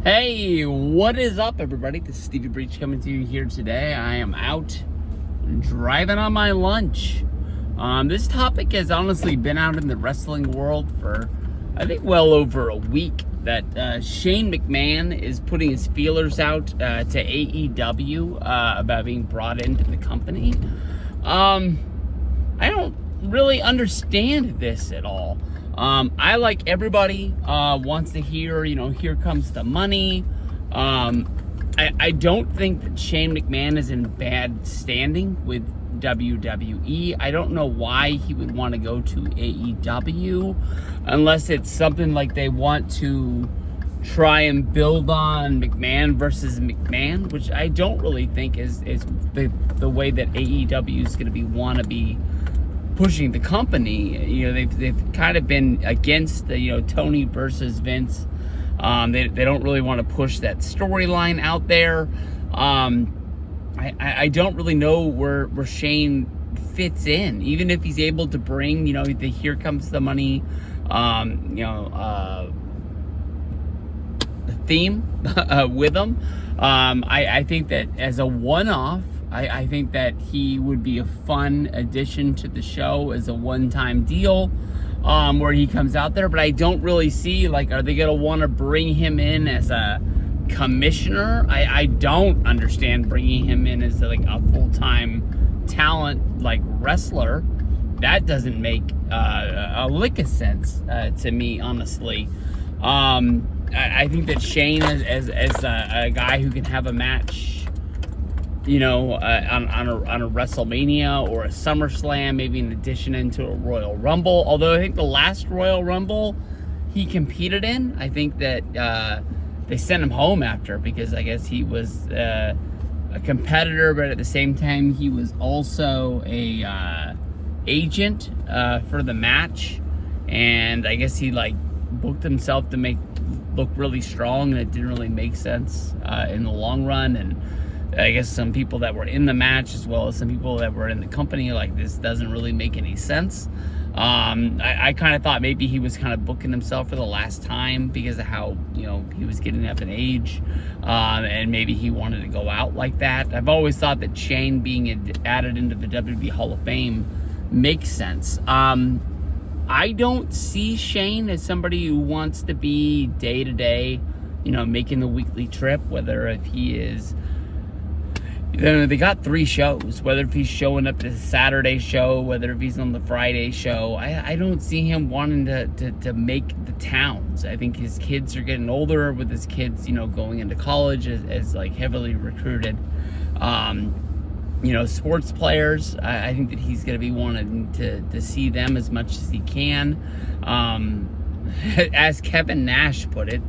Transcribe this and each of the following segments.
Hey, what is up, everybody? This is Stevie Breach coming to you here today. I am out driving on my lunch. This topic has honestly been out in the wrestling world for, I think, well over a week. That Shane McMahon is putting his feelers out to AEW about being brought into the company. I don't really understand this at all. I, like everybody, wants to hear, here comes the money. I don't think that Shane McMahon is in bad standing with WWE. I don't know why he would want to go to AEW unless it's something like they want to try and build on McMahon versus McMahon, which I don't really think is the way that AEW is going to want to be pushing the company. They've kind of been against the Tony versus Vince. They don't really want to push that storyline out there. I don't really know where Shane fits in, even if he's able to bring the Here Comes the Money theme with him. I think that as a one-off, I think that he would be a fun addition to the show as a one-time deal, where he comes out there. But I don't really see, are they going to want to bring him in as a commissioner? I don't understand bringing him in as a full-time talent, wrestler. That doesn't make a lick of sense to me, honestly. I think that Shane, as a guy who can have a match, on a WrestleMania or a SummerSlam, maybe in addition into a Royal Rumble. Although I think the last Royal Rumble he competed in, I think that they sent him home after, because I guess he was a competitor, but at the same time he was also a agent for the match, and I guess he booked himself to look really strong, and it didn't really make sense in the long run. And I guess some people that were in the match, as well as some people that were in the company, this doesn't really make any sense. I kind of thought maybe he was kind of booking himself for the last time because of how, he was getting up in age, and maybe he wanted to go out like that. I've always thought that Shane being added into the WWE Hall of Fame makes sense. I don't see Shane as somebody who wants to be day-to-day, making the weekly trip, whether if he is... They got 3 shows, whether if he's showing up to the Saturday show, whether if he's on the Friday show. I don't see him wanting to make the towns. I think his kids are getting older, with his kids, going into college as heavily recruited, sports players. I think that he's going to be wanting to see them as much as he can. As Kevin Nash put it,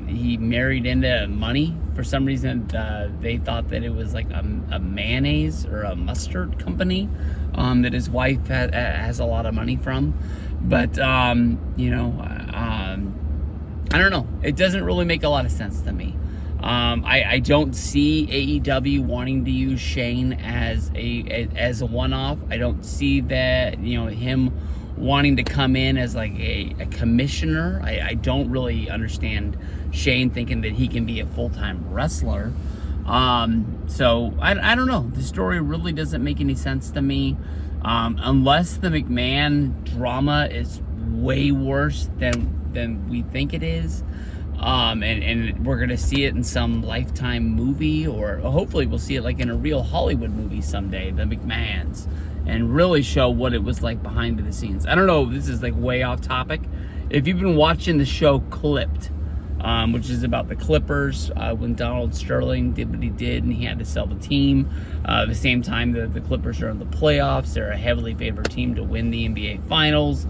he married into money. For some reason, they thought that it was a mayonnaise or a mustard company that his wife has a lot of money from. But, I don't know. It doesn't really make a lot of sense to me. I don't see AEW wanting to use Shane as a one-off. I don't see that, him wanting to come in as a commissioner. I don't really understand Shane thinking that he can be a full-time wrestler. So I don't know. The story really doesn't make any sense to me, unless the McMahon drama is way worse than we think it is. And we're gonna see it in some Lifetime movie, or hopefully we'll see it in a real Hollywood movie someday, the McMahons, and really show what it was like behind the scenes. I don't know, this is way off topic. If you've been watching the show Clipped, which is about the Clippers, when Donald Sterling did what he did and he had to sell the team, at the same time the Clippers are in the playoffs. They're a heavily favored team to win the NBA Finals.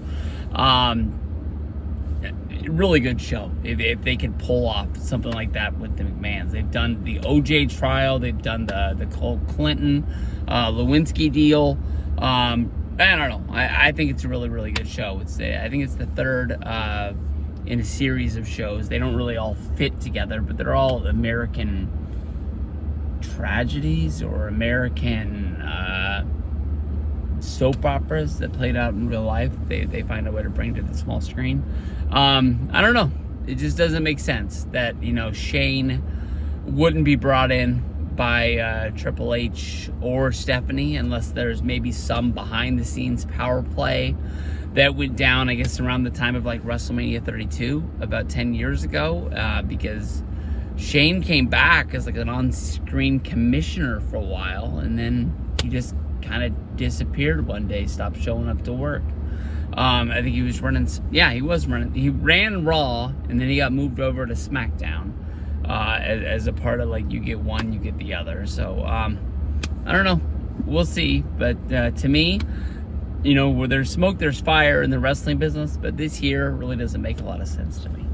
Really good show if they could pull off something like that with the McMahons. They've done the OJ trial, they've done the Cole Clinton Lewinsky deal. I don't know. I think it's a really, really good show. I think it's the third in a series of shows. They don't really all fit together, but they're all American tragedies or American soap operas that played out in real life. They find a way to bring to the small screen. I don't know. It just doesn't make sense that, you know, Shane wouldn't be brought in by Triple H or Stephanie unless there's maybe some behind the scenes power play that went down, I guess, around the time of like WrestleMania 32 about 10 years ago, because Shane came back as like an on-screen commissioner for a while, and then he just kind of disappeared one day, stopped showing up to work. I think he was running, he ran Raw, and then he got moved over to SmackDown as a part of like, you get one, you get the other. So I don't know, we'll see. But to me, you know, where there's smoke, there's fire in the wrestling business, but this here really doesn't make a lot of sense to me.